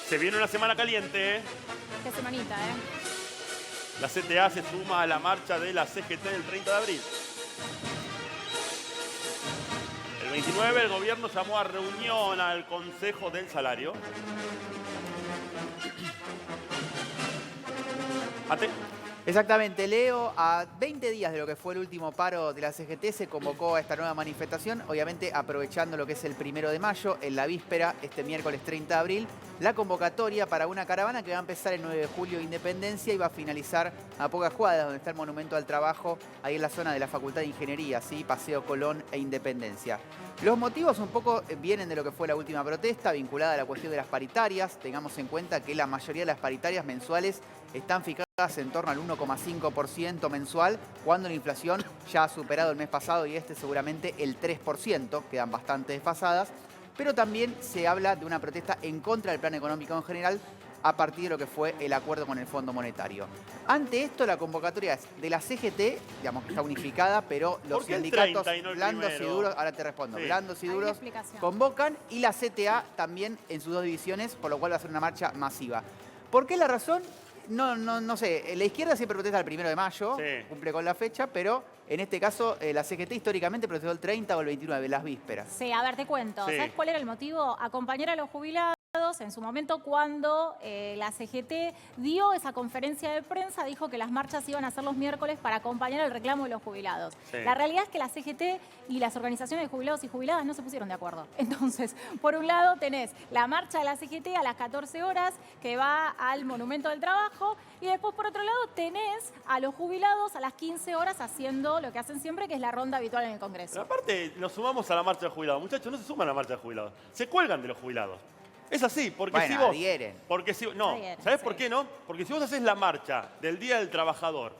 Se viene una semana caliente. Qué semanita, ¿eh? La CTA se suma a la marcha de la CGT del 30 de abril. El 29 el gobierno llamó a reunión al Consejo del Salario. Ate. Exactamente, Leo, a 20 días de lo que fue el último paro de la CGT se convocó a esta nueva manifestación, obviamente aprovechando lo que es el 1 de mayo, en la víspera, este miércoles 30 de abril, la convocatoria para una caravana que va a empezar el 9 de julio, Independencia, y va a finalizar a pocas cuadras donde está el Monumento al Trabajo, ahí en la zona de la Facultad de Ingeniería, ¿sí? Paseo Colón e Independencia. Los motivos un poco vienen de lo que fue la última protesta, vinculada a la cuestión de las paritarias. Tengamos en cuenta que la mayoría de las paritarias mensuales están fijadas en torno al 1,5% mensual, cuando la inflación ya ha superado el mes pasado y seguramente el 3%, quedan bastante desfasadas. Pero también se habla de una protesta en contra del plan económico en general, a partir de lo que fue el acuerdo con el Fondo Monetario. Ante esto, la convocatoria es de la CGT, digamos que está unificada, pero los sindicatos blandos y duros, ahora te respondo, blandos y duros convocan, y la CTA también en sus dos divisiones, por lo cual va a ser una marcha masiva. ¿Por qué la razón? No sé, la izquierda siempre protesta el 1 de mayo, cumple con la fecha, pero en este caso la CGT históricamente protestó el 30 o el 29, las vísperas. Sí, a ver, te cuento. ¿Sabes cuál era el motivo? Acompañar a los jubilados. En su momento, cuando la CGT dio esa conferencia de prensa, dijo que las marchas iban a ser los miércoles para acompañar el reclamo de los jubilados. La realidad es que la CGT y las organizaciones de jubilados y jubiladas no se pusieron de acuerdo. Entonces, por un lado tenés la marcha de la CGT a las 14 horas que va al Monumento del Trabajo, y después por otro lado tenés a los jubilados a las 15 horas haciendo lo que hacen siempre, que es la ronda habitual en el Congreso. Pero aparte, nos sumamos a la marcha de jubilados. Muchachos, no se suman a la marcha de jubilados. Se cuelgan de los jubilados. Es así, porque bueno, si vos... adhieren. Porque si, no, ¿sabés por qué no? Porque si vos haces la marcha del Día del Trabajador,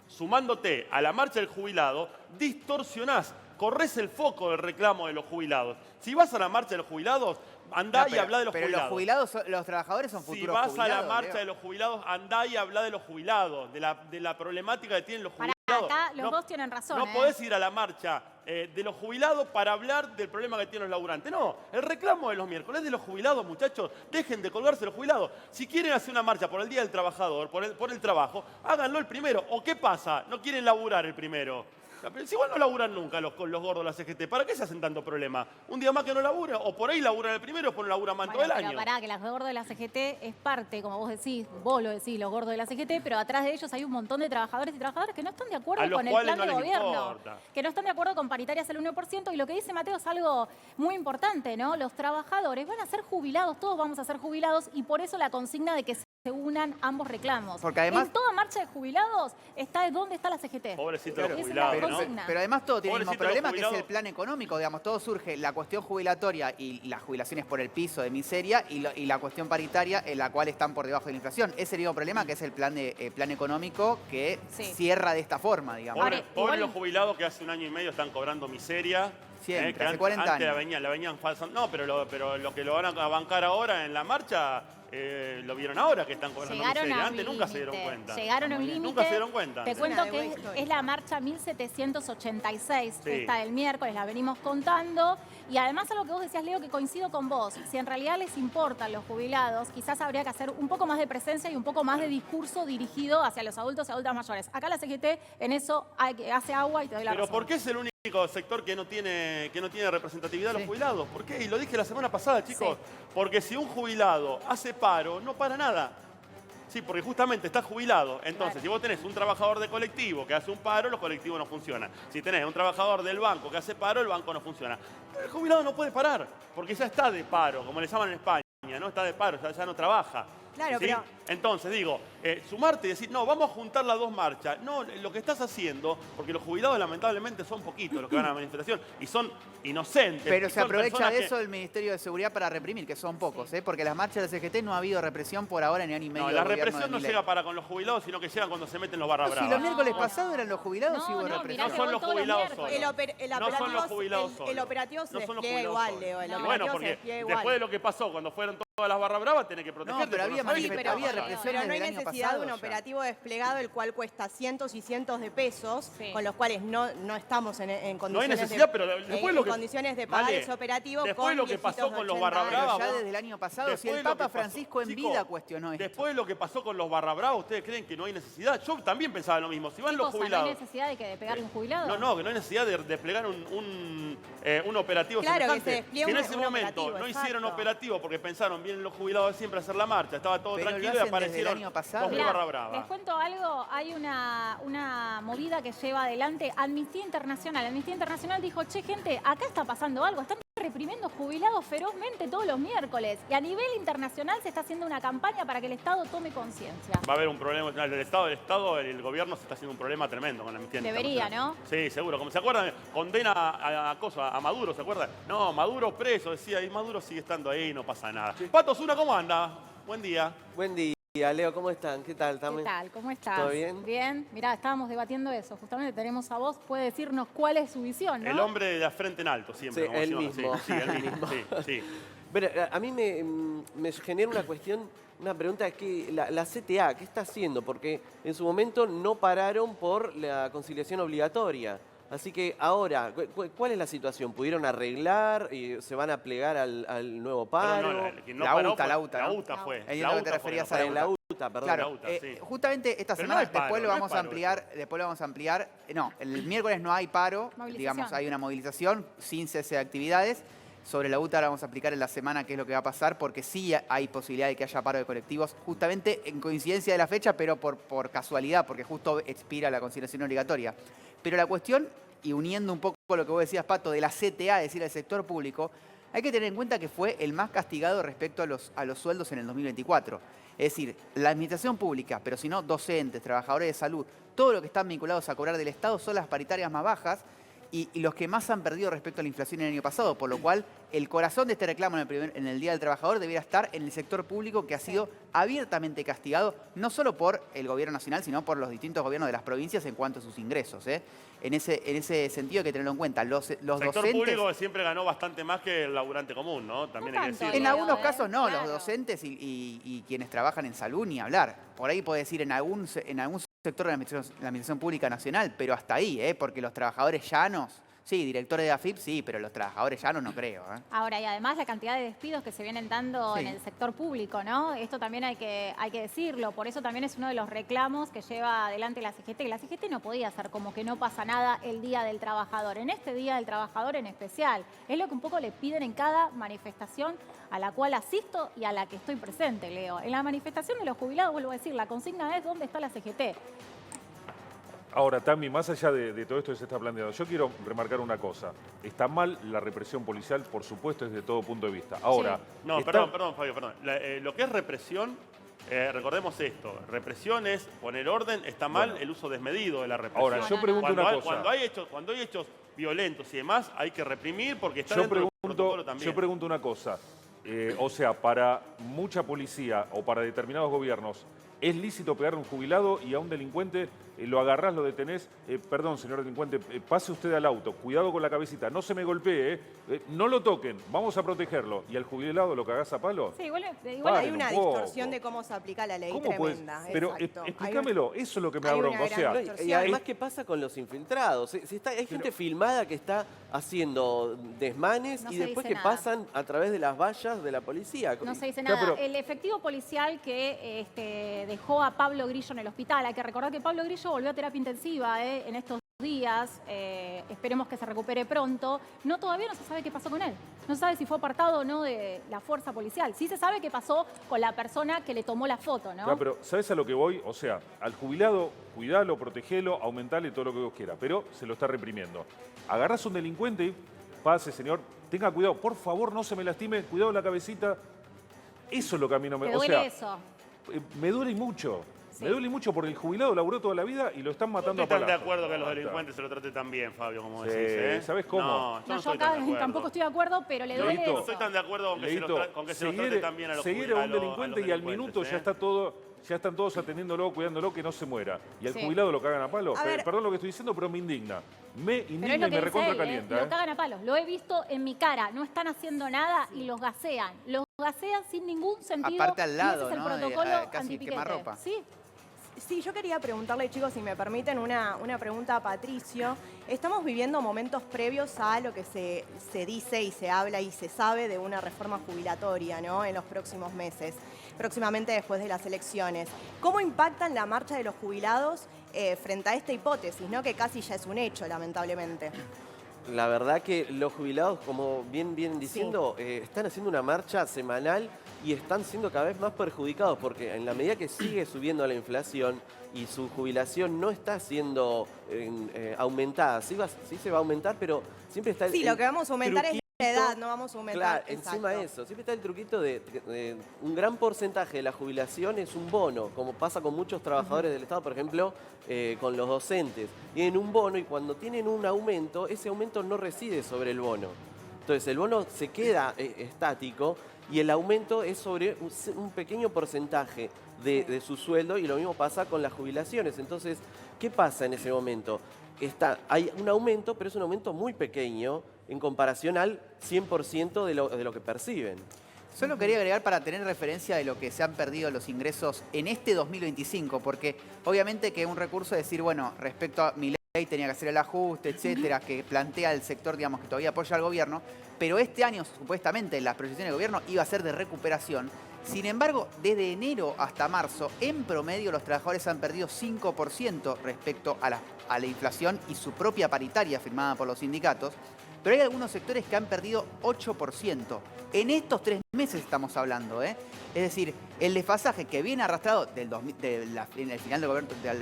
sumándote a la marcha del jubilado, distorsionás, corres el foco del reclamo de los jubilados. Si vas a la marcha de los jubilados, andá y hablá de los jubilados. Pero los jubilados, los trabajadores son futuros jubilados. Si vas a la marcha de los jubilados, andá y hablá de los jubilados, de la problemática que tienen los jubilados. Acá los dos tienen razón. No podés ir a la marcha de los jubilados para hablar del problema que tienen los laburantes. No, el reclamo de los miércoles es de los jubilados, muchachos. Dejen de colgarse los jubilados. Si quieren hacer una marcha por el Día del Trabajador, por el trabajo, háganlo el primero. ¿O qué pasa? ¿No quieren laburar el primero? Si igual no laburan nunca los gordos de la CGT, ¿para qué se hacen tanto problema? Un día más que no laburan, o por ahí laburan el primero, o por no laburan más todo el año. Pero pará, que los gordos de la CGT es parte, como vos decís, vos lo decís, los gordos de la CGT, pero atrás de ellos hay un montón de trabajadores y trabajadoras que no están de acuerdo con el plan de gobierno. Que no están de acuerdo con paritarias al 1%, y lo que dice Mateo es algo muy importante, ¿no? Los trabajadores van a ser jubilados, todos vamos a ser jubilados, y por eso la consigna de que se unan ambos reclamos. Porque además, en toda marcha de jubilados está dónde está la CGT. Pobrecito los jubilados, ¿no? Pero además todo tiene el mismo problema, que es el plan económico. Digamos, todo surge la cuestión jubilatoria y las jubilaciones por el piso de miseria, y la cuestión paritaria, en la cual están por debajo de la inflación. Ese es el mismo problema, que es el plan económico que cierra de esta forma, digamos. Pobres los jubilados que hace un año y medio están cobrando miseria. Siempre, hace 40 años. La venían falsando. No, pero lo que lo van a bancar ahora en la marcha, lo vieron ahora que están cobrando miseria. Antes nunca se dieron cuenta. Llegaron a un límite. Nunca se dieron cuenta. Te cuento que es la marcha 1786, esta del miércoles, la venimos contando. Y además algo que vos decías, Leo, que coincido con vos. Si en realidad les importan los jubilados, quizás habría que hacer un poco más de presencia y un poco más de discurso dirigido hacia los adultos y adultas mayores. Acá la CGT en eso hace agua y te doy la razón. Pero ¿por qué es el único sector que no tiene representatividad los jubilados? ¿Por qué? Y lo dije la semana pasada, chicos. Porque si un jubilado hace paro, no para nada. Sí, porque justamente está jubilado. Entonces, si vos tenés un trabajador de colectivo que hace un paro, los colectivos no funcionan. Si tenés un trabajador del banco que hace paro, el banco no funciona. El jubilado no puede parar, porque ya está de paro, como le llaman en España, ¿no? Está de paro, ya no trabaja. Claro, ¿sí? pero... Entonces, digo, sumarte y decir, no, vamos a juntar las dos marchas. No, lo que estás haciendo, porque los jubilados lamentablemente son poquitos los que van a la manifestación y son inocentes. Pero se aprovecha de eso el Ministerio de Seguridad para reprimir, que son pocos, porque las marchas de CGT no ha habido represión por ahora ni año y medio. No, la represión no llega para con los jubilados, sino que llega cuando se meten los barra bravas. Si los miércoles pasados eran los jubilados, sí hubo represión. No son los jubilados solos. No son los jubilados solos. El operativo se despliega igual, Leo. Bueno, porque después de lo que pasó cuando fueron todos a las barra bravas, tenés que protegerte. No, pero había sabés Sí, qué pero, puede pasar. represión pero no hay desde el año necesidad de un pasado ya. operativo desplegado, el cual cuesta cientos y cientos de pesos, Sí. con los cuales no estamos en condiciones, No hay necesidad, pero después lo que... condiciones de pagar Vale, ese operativo. después con lo que pasó viejitos de con los 80 barra años. bravas, Ya vos- desde el año pasado, si Después el lo que Papa pasó- Francisco en chicos, vida cuestionó esto. Después de lo que pasó con los barra bravas, ¿ustedes creen que no hay necesidad? Yo también pensaba lo mismo. Si van los Chicos, ¿no hay jubilados... necesidad de pegarle un jubilado? No, que no hay necesidad de desplegar un operativo Claro, que semejante. se despliegue Si en un- ese un momento operativo, no exacto. hicieron operativo porque pensaron, vienen los jubilados de siempre a hacer la marcha, estaba todo Pero lo tranquilo y hacen desde el aparecieron año pasado. 2000 Mirá, barra brava. les cuento algo, hay una movida que lleva adelante Amnistía Internacional. Amnistía Internacional dijo, che, gente, acá está pasando algo, están reprimiendo jubilados ferozmente todos los miércoles. Y a nivel internacional se está haciendo una campaña para que el Estado tome conciencia. Va a haber un problema, el Estado, el gobierno se está haciendo un problema tremendo con la amnistía Debería, internacional. ¿no? Sí, seguro. Como se acuerdan, condena a Maduro, ¿se acuerdan? No, Maduro preso, decía, y Maduro sigue estando ahí, no pasa nada. Pato Zuna, ¿cómo anda? Buen día. Buen día, Leo, ¿cómo están? ¿Qué tal? ¿Qué tal? ¿Cómo estás? ¿Todo bien? Bien. Mirá, estábamos debatiendo eso. Justamente tenemos a vos, puede decirnos cuál es su visión, ¿no? El hombre de la frente en alto, siempre. Sí, como él decimos. mismo. Sí, él mismo. Sí. Bueno, a mí me genera una cuestión, una pregunta, es que la CTA, ¿qué está haciendo? Porque en su momento no pararon por la conciliación obligatoria. Así que ahora, ¿cuál es la situación? ¿Pudieron arreglar? ¿Se van a plegar al nuevo paro? Pero no, quien no La paró UTA, fue- la UTA, La ¿no? UTA fue. Entiendo La que te UTA referías fue, a En la UTA, perdón. Claro, la UTA, sí. justamente esta Pero no semana, hay paro, después lo no hay vamos a paro ampliar, No, el miércoles no hay paro, Movilización. digamos, hay una movilización sin cese de actividades. Sobre la UTA la vamos a aplicar en la semana qué es lo que va a pasar, porque sí hay posibilidad de que haya paro de colectivos, justamente en coincidencia de la fecha, pero por casualidad, porque justo expira la conciliación obligatoria. Pero la cuestión, y uniendo un poco lo que vos decías, Pato, de la CTA, es decir, del sector público, hay que tener en cuenta que fue el más castigado respecto a los sueldos en el 2024. Es decir, la administración pública, pero si no, docentes, trabajadores de salud, todo lo que están vinculados a cobrar del Estado son las paritarias más bajas y los que más han perdido respecto a la inflación en el año pasado, por lo cual el corazón de este reclamo en el Día del Trabajador debiera estar en el sector público, que ha sido abiertamente castigado, no solo por el gobierno nacional, sino por los distintos gobiernos de las provincias en cuanto a sus ingresos. En ese sentido hay que tenerlo en cuenta. Los El sector docentes... público siempre ganó bastante más que el laburante común, ¿no? También hay que tanto, decirlo. En algunos ¿eh? casos no, Claro. los docentes y quienes trabajan en salud ni hablar. Por ahí puede decir en algún sector de la administración pública nacional, pero hasta ahí, porque los trabajadores llanos, sí, directores de AFIP, sí, pero los trabajadores llanos no creo. Ahora, y además la cantidad de despidos que se vienen dando Sí. en el sector público, ¿no? Esto también hay que decirlo. Por eso también es uno de los reclamos que lleva adelante la CGT. La CGT no podía hacer como que no pasa nada el Día del Trabajador. En este Día del Trabajador en especial. Es lo que un poco le piden en cada manifestación a la cual asisto y a la que estoy presente, Leo. En la manifestación de los jubilados, vuelvo a decir, la consigna es ¿dónde está la CGT? Ahora, Tami, más allá de todo esto que se está planteando, yo quiero remarcar una cosa. Está mal la represión policial, por supuesto, desde todo punto de vista. Ahora, No, está- perdón, Fabio, perdón. Lo que es represión, recordemos esto. Represión es poner orden, está mal Bueno. el uso desmedido de la represión. Ahora, yo pregunto una cosa. Cuando hay hechos violentos y demás, hay que reprimir porque está Yo dentro del protocolo pregunto, también. yo pregunto una cosa. O sea, para mucha policía o para determinados gobiernos, ¿es lícito pegarle a un jubilado y a un delincuente lo agarrás, lo detenés? Perdón, señor delincuente, pase usted al auto, cuidado con la cabecita, no se me golpee, no lo toquen, vamos a protegerlo. ¿Y al jubilado lo cagás a palo? Sí, igual Hay Paren una un poco. distorsión de cómo se aplica la ley ¿Cómo puedes? tremenda. Pero exacto. explícamelo, eso es lo que me da hay una bronca. O gran sea, distorsión. Y además, ¿qué pasa con los infiltrados? Hay gente filmada que está haciendo desmanes No y se después dice que nada. pasan a través de las vallas de la policía. No se dice Ya, nada. pero- El efectivo policial que dejó a Pablo Grillo en el hospital, hay que recordar que Pablo Grillo volvió a terapia intensiva en estos días, esperemos que se recupere pronto. Todavía no se sabe qué pasó con él. No se sabe si fue apartado o no de la fuerza policial. Sí se sabe qué pasó con la persona que le tomó la foto, ¿no? Claro, pero ¿sabes a lo que voy? O sea, al jubilado, cuidalo, protegelo, aumentale todo lo que vos quieras, pero se lo está reprimiendo. Agarrás a un delincuente y pase, señor, tenga cuidado, por favor, no se me lastime, cuidado la cabecita. Eso es lo que a mí no me... ¿Te O duele sea, eso? me duele mucho. Sí. Me duele mucho porque el jubilado laburó toda la vida y lo están No matando estoy a tan de palazos. acuerdo que a los Basta. delincuentes se lo trate tan bien, Fabio, como Sí, decís. ¿sabés cómo? No, No, yo estoy acá tan de acuerdo. tampoco estoy de acuerdo, pero le duele Leito, No eso. estoy tan de acuerdo con que se Leito, los trate tan bien a los seguir a un a los delincuente y al delincuentes, minuto ya ¿eh? está todo, ya están todos atendiéndolo, cuidándolo, que no se muera. Y al Sí. jubilado lo cagan a palo. A ver. Perdón lo que estoy diciendo, pero me indigna. Me Pero indigna es lo y que me dice recontra él, calienta. lo cagan a palos. Lo he visto en mi cara. No están haciendo nada y los gasean. Los gasean sin ningún sentido. Aparte al lado, y ese es ¿no? el protocolo Casi antipiquete. quemarropa. Sí. Sí, yo quería preguntarle, chicos, si me permiten, una pregunta a Patricio. Estamos viviendo momentos previos a lo que se dice y se habla y se sabe de una reforma jubilatoria, ¿no? En los próximos meses, próximamente después de las elecciones. ¿Cómo impactan la marcha de los jubilados frente a esta hipótesis, ¿no? Que casi ya es un hecho, lamentablemente? La verdad que los jubilados, como bien diciendo, están haciendo una marcha semanal y están siendo cada vez más perjudicados porque en la medida que sigue subiendo la inflación y su jubilación no está siendo aumentada, sí se va a aumentar, pero siempre está Sí, lo que vamos a aumentar es la truquito. edad, no vamos a aumentar. Claro, exacto. encima de eso, siempre está el truquito de un gran porcentaje de la jubilación es un bono, como pasa con muchos trabajadores del Estado, por ejemplo, con los docentes. Tienen un bono y cuando tienen un aumento, ese aumento no reside sobre el bono. Entonces el bono se queda estático y el aumento es sobre un pequeño porcentaje de su sueldo y lo mismo pasa con las jubilaciones. Entonces, ¿qué pasa en ese momento? Hay un aumento, pero es un aumento muy pequeño en comparación al 100% de lo que perciben. Solo quería agregar para tener referencia de lo que se han perdido los ingresos en este 2025, porque obviamente que un recurso es decir, bueno, respecto a mi ley tenía que hacer el ajuste, etcétera, que plantea el sector, digamos, que todavía apoya al gobierno, pero este año, supuestamente, las proyecciones del gobierno iba a ser de recuperación. Sin embargo, desde enero hasta marzo, en promedio, los trabajadores han perdido 5% respecto a la inflación y su propia paritaria firmada por los sindicatos, pero hay algunos sectores que han perdido 8%. En estos 3 meses estamos hablando, ¿eh? Es decir, el desfasaje que viene arrastrado en el final del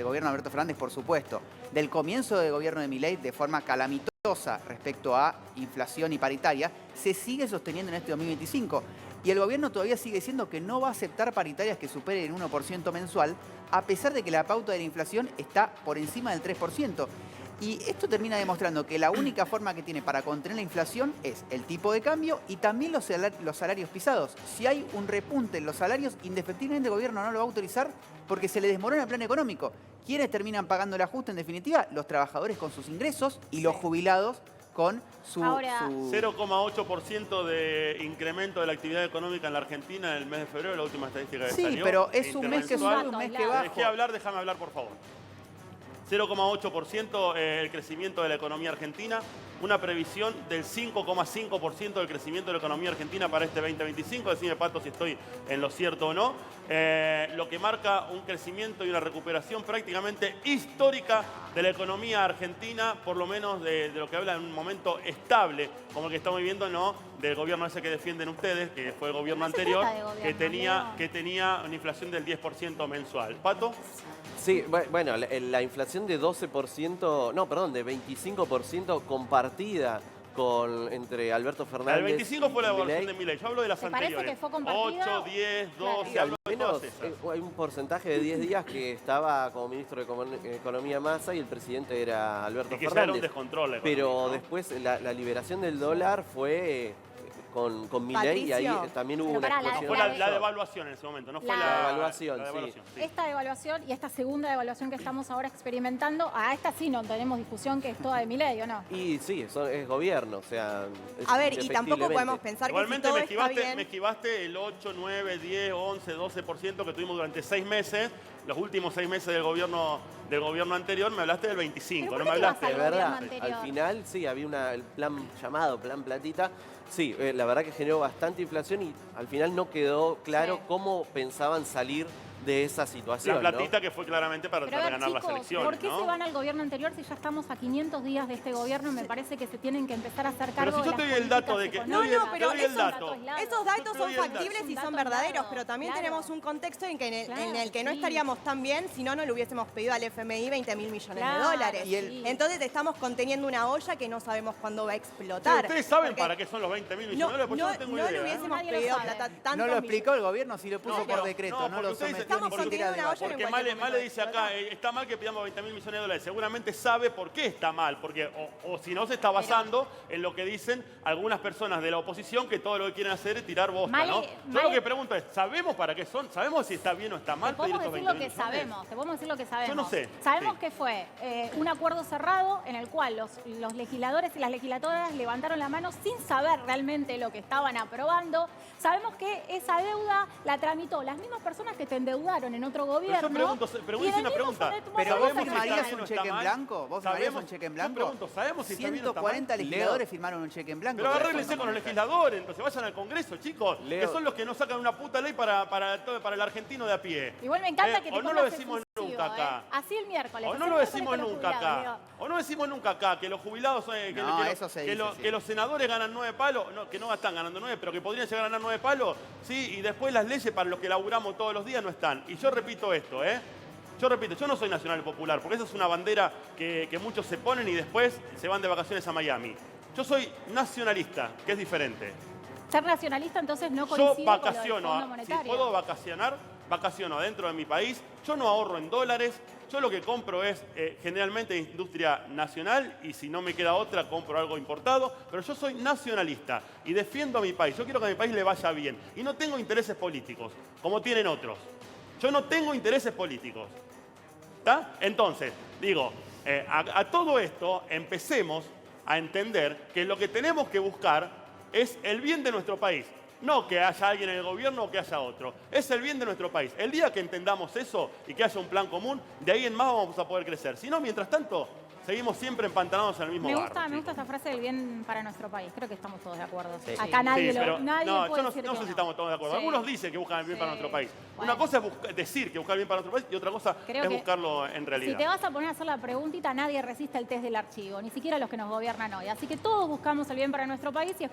gobierno de Alberto Fernández, por supuesto, del comienzo del gobierno de Milei de forma calamitosa respecto a inflación y paritaria, se sigue sosteniendo en este 2025. Y el gobierno todavía sigue diciendo que no va a aceptar paritarias que superen el 1% mensual, a pesar de que la pauta de la inflación está por encima del 3%. Y esto termina demostrando que la única forma que tiene para contener la inflación es el tipo de cambio y también los salarios pisados. Si hay un repunte en los salarios, indefectiblemente el gobierno no lo va a autorizar porque se le desmorona el plan económico. ¿Quiénes terminan pagando el ajuste en definitiva? Los trabajadores con sus ingresos y los jubilados con su... Ahora, 0,8% de incremento de la actividad económica en la Argentina en el mes de febrero, la última estadística que salió. Sí, pero es un mes que sube, intermensual. un mes que Te baja. Dejé hablar, déjame hablar, por favor. 0,8% el crecimiento de la economía argentina, una previsión del 5,5% del crecimiento de la economía argentina para este 2025. Decime, Pato, si estoy en lo cierto o no. Lo que marca un crecimiento y una recuperación prácticamente histórica de la economía argentina, por lo menos de lo que habla en un momento estable, como el que estamos viviendo, no del gobierno ese que defienden ustedes, que fue el gobierno No se anterior, trata de gobierno, que tenía una inflación del 10% mensual. ¿Pato? Sí, bueno, la inflación de 12%, no, perdón, de 25% compartida entre Alberto Fernández. La del 25 fue la y evaluación Milei. de Milei. Yo hablo de las ¿Te parece anteriores. que fue compartida? 8, 10, 12, Y al hablo de menos todas esas. hay un porcentaje de 10 días que estaba como ministro de Economía Massa y el presidente era Alberto Y que ya Fernández. era un descontrol la economía, Pero ¿no? después la liberación del dólar fue con Milei y ahí Patricio. también hubo Pero una pará, explosión. Fue la la devaluación en ese momento, no fue La la devaluación, la sí. devaluación, sí. esta devaluación y esta segunda devaluación que estamos ahora experimentando, a esta sí no tenemos discusión que es toda de Milei, ¿o no? Y sí, es gobierno, o sea... A ver, y tampoco indefectiblemente. podemos pensar que si Igualmente todo me está esquivaste, bien... el 8, 9, 10, 11, 12% que tuvimos durante 6 meses. Los últimos 6 meses del gobierno anterior me hablaste del 25, ¿Pero no por me qué te hablaste vas De al verdad, gobierno anterior? al final sí, había el plan llamado Plan Platita. Sí, la verdad que generó bastante inflación y al final no quedó claro Sí. cómo pensaban salir de esa situación. La ¿no? platita que fue claramente para Pero a tratar de ver, ganar chicos, las elecciones, ¿por qué ¿no? se van al gobierno anterior si ya estamos a 500 días de este gobierno? Me parece que se tienen que empezar a hacer Pero cargo si yo de te las doy el dato de políticas que... No, económicas. no, pero te doy el esos dato. Esos datos son Yo te doy el factibles dato. y Es son un dato verdaderos, aislado, pero también claro. tenemos un contexto en Claro, el que no sí. estaríamos tan bien si no le hubiésemos pedido al FMI 20.000 millones Claro, de dólares. Y sí. Entonces estamos conteniendo una olla que no sabemos cuándo va a Pero explotar. ustedes saben Porque para qué son los 20.000 millones de no, dólares, pues yo no tengo no idea. le hubiésemos Nadie lo pedido sabe. plata No tantos lo explicó el gobierno, si lo puso No, por pero- decreto, no, no porque lo ustedes sometió. estamos ni siquiera conteniendo una debate. olla en Porque cualquier Male momento. dice acá, está mal que pidamos 20.000 millones de dólares. Seguramente sabe por qué está mal, porque o si no se está basando en lo que dicen algunas personas de la oposición, que todo lo que quieren hacer es tirar bosta, Male- ¿no? Yo Male- lo que pregunto es, ¿sabemos para qué son? ¿Sabemos si está bien o está mal Te pedir podemos estos decir lo 20.000 que millones? sabemos, te podemos decir lo que sabemos. Yo no sé, Sabemos sí. que fue un acuerdo cerrado en el cual los legisladores y las legisladoras levantaron la mano sin saber realmente lo que estaban aprobando. Sabemos que esa deuda la tramitó las mismas personas que te endeudaron en otro gobierno. Pero y en hice el una mismo pregunta. momento Pero vos vos ¿Sabemos si está firmarías bien o un está cheque en mal? blanco. ¿Vos firmarías ¿Sabemos? un cheque en Yo blanco? pregunto, ¿sabemos si está bien o está mal? 140 legisladores firmaron un cheque en blanco. Pero para el arréglense Fondo con los Monetario. legisladores, entonces vayan al Congreso, chicos, Leo. que son los que no sacan una puta ley para el argentino de a pie. Igual me encanta que te O no lo pongas decimos efusivo, nunca acá. Así el miércoles. O así no el lo miércoles decimos con los nunca jubilados, acá. Leo. O no decimos nunca acá que los jubilados son. No, eso se dice, sí. Que los senadores ganan 9 palos, que no están ganando 9, pero que podrían llegar a ganar 9 palos, sí, y después las leyes para los que laburamos todos los días no están. Y yo repito esto, Yo repito, yo no soy nacional popular, porque esa es una bandera que muchos se ponen y después se van de vacaciones a Miami. Yo soy nacionalista, que es diferente. Ser nacionalista entonces no Yo coincide con lo del vacaciono, Fondo si Monetario. puedo vacacionar, vacaciono adentro de mi país. Yo no ahorro en dólares. Yo lo que compro es generalmente industria nacional y si no me queda otra, compro algo importado. Pero yo soy nacionalista y defiendo a mi país. Yo quiero que a mi país le vaya bien. Y no tengo intereses políticos, como tienen otros. Yo no tengo intereses políticos. ¿Está? Entonces, digo, a todo esto empecemos a entender que lo que tenemos que buscar es el bien de nuestro país. No que haya alguien en el gobierno o que haya otro. Es el bien de nuestro país. El día que entendamos eso y que haya un plan común, de ahí en más vamos a poder crecer. Si no, mientras tanto, seguimos siempre empantanados en el mismo Me barro. gusta chicos. esta frase del bien para nuestro país. Creo que estamos todos de acuerdo. Sí. Acá nadie, Sí, pero nadie no, puede yo decir no que sé si estamos todos de acuerdo. Sí. Algunos dicen que buscan el bien para Sí. nuestro país. Bueno. Una cosa es decir que buscar el bien para nuestro país y otra cosa Creo es que buscarlo en realidad. Si te vas a poner a hacer la preguntita, nadie resiste el test del archivo, ni siquiera los que nos gobiernan hoy. Así que todos buscamos el bien para nuestro país y